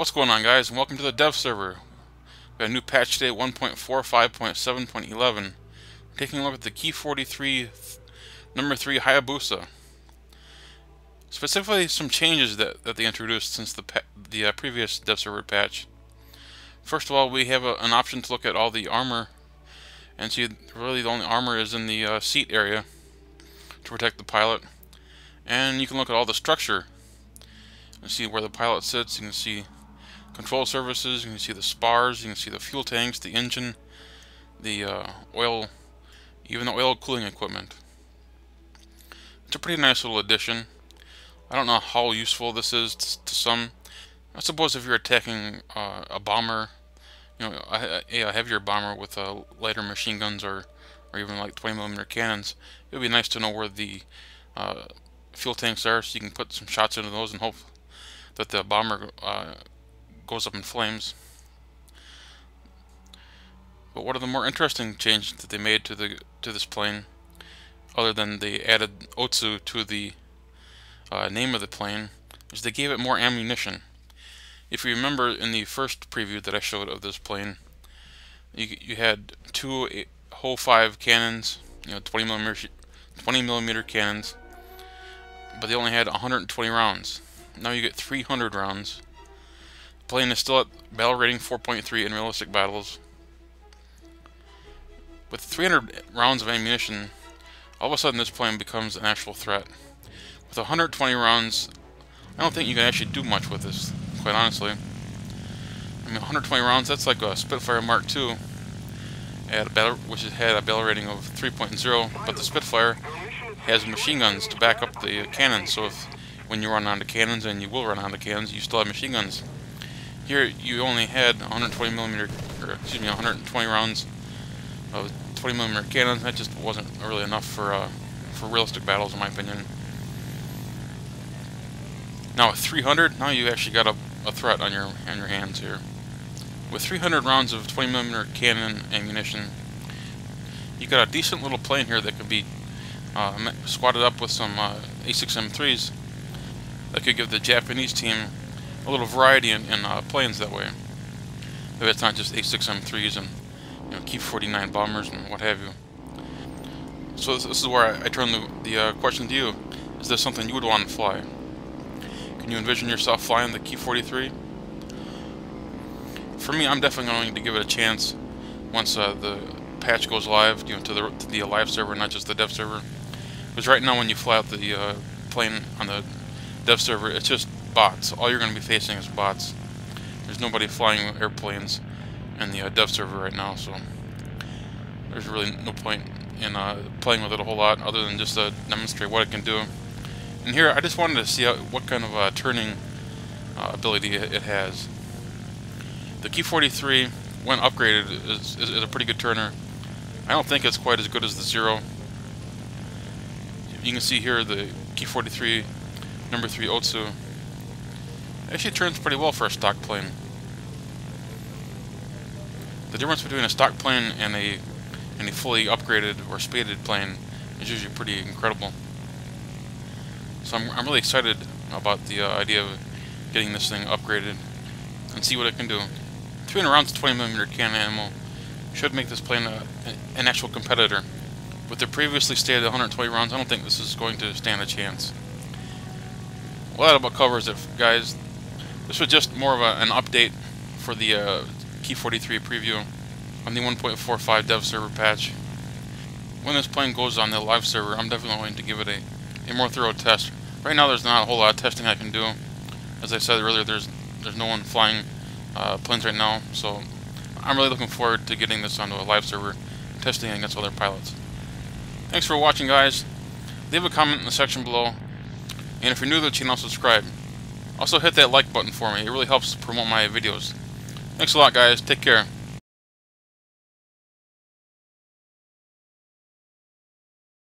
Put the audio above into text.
What's going on, guys, and welcome to the dev server. We got a new patch today, 1.45.7.11. Taking a look at the Ki-43 number 3 Hayabusa. Specifically, some changes that they introduced since the previous dev server patch. First of all, we have an option to look at all the armor, and see really the only armor is in the seat area to protect the pilot. And you can look at all the structure and see where the pilot sits. You can see control surfaces, you can see the spars, you can see the fuel tanks, the engine, the oil, even the oil cooling equipment. It's a pretty nice little addition. I don't know how useful this is to some. I suppose if you're attacking a bomber, you know, a heavier bomber with lighter machine guns or even like 20mm cannons, it would be nice to know where the fuel tanks are, so you can put some shots into those and hope that the bomber goes up in flames. But one of the more interesting changes that they made to this plane, other than they added OTSU to the name of the plane, is they gave it more ammunition. If you remember in the first preview that I showed of this plane, you had two Ho-5 cannons, 20mm cannons, but they only had 120 rounds. Now you get 300 rounds. The plane is still at battle rating 4.3 in realistic battles. With 300 rounds of ammunition, all of a sudden this plane becomes an actual threat. With 120 rounds, I don't think you can actually do much with this, quite honestly. I mean, 120 rounds, that's like a Spitfire Mark II, which had a battle rating of 3.0, but the Spitfire has machine guns to back up the cannons, so when you run onto cannons, and you will run onto cannons, you still have machine guns. Here, you only had 120 rounds of 20mm cannons. That just wasn't really enough for realistic battles, in my opinion. Now with 300, now you actually got a threat on your hands here. With 300 rounds of 20mm cannon ammunition, you got a decent little plane here that could be squatted up with some A6M3s that could give the Japanese team a little variety in planes that way. If it's not just A6M3s and Ki-49 bombers and what have you. So this is where I turn the question to you. Is this something you would want to fly? Can you envision yourself flying the Ki-43? For me, I'm definitely going to give it a chance once the patch goes live, to the live server, not just the dev server. Because right now, when you fly out the plane on the dev server, it's just bots. All you're going to be facing is bots. There's nobody flying airplanes in the dev server right now, so there's really no point in playing with it a whole lot, other than just to demonstrate what it can do. And here, I just wanted to see what kind of turning ability it has. The Ki-43, when upgraded, is a pretty good turner. I don't think it's quite as good as the Zero. You can see here the Ki-43 number 3 OTSU. It actually turns pretty well for a stock plane. The difference between a stock plane and a fully upgraded or spaded plane is usually pretty incredible. So I'm really excited about the idea of getting this thing upgraded and see what it can do. 300 rounds of 20mm cannon ammo should make this plane an actual competitor. With the previously stated 120 rounds, I don't think this is going to stand a chance. Well, that about covers it, guys. This was just more of an update for the Ki-43 preview on the 1.45 dev server patch. When this plane goes on the live server, I'm definitely going to give it a more thorough test. Right now, there's not a whole lot of testing I can do. As I said earlier, there's no one flying planes right now, so I'm really looking forward to getting this onto a live server, testing it against other pilots. Thanks for watching, guys. Leave a comment in the section below, and if you're new to the channel, subscribe. Also hit that like button for me. It really helps promote my videos. Thanks a lot, guys. Take care.